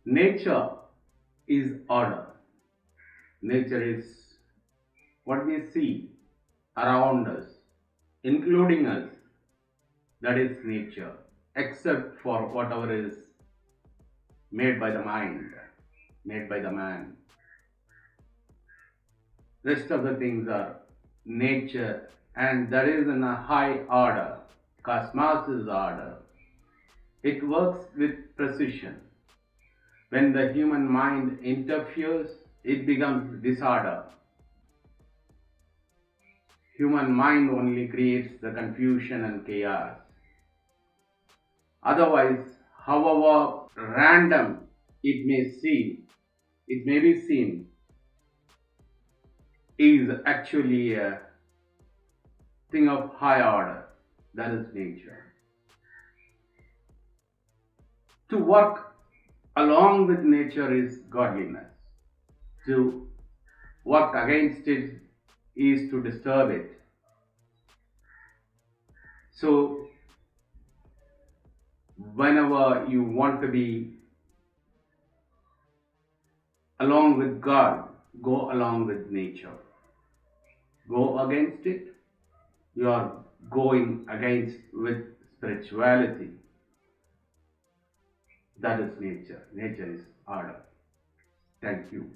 Nature is order. Nature is what we see around us, including us. That is nature, except for whatever is made by the mind, made by the man. Rest of the things are nature, and that is in a high order. Cosmos is order. It works with precision. When the human mind interferes, it becomes disorder. Human mind only creates the confusion and chaos. Otherwise, however random it may be seen, is actually a thing of high order. That is nature. To work along with nature is godliness. To work against it is to disturb it. So, whenever you want to be along with God, go along with nature. Go against it, you are going against with spirituality. That is nature. Nature is order. Thank you.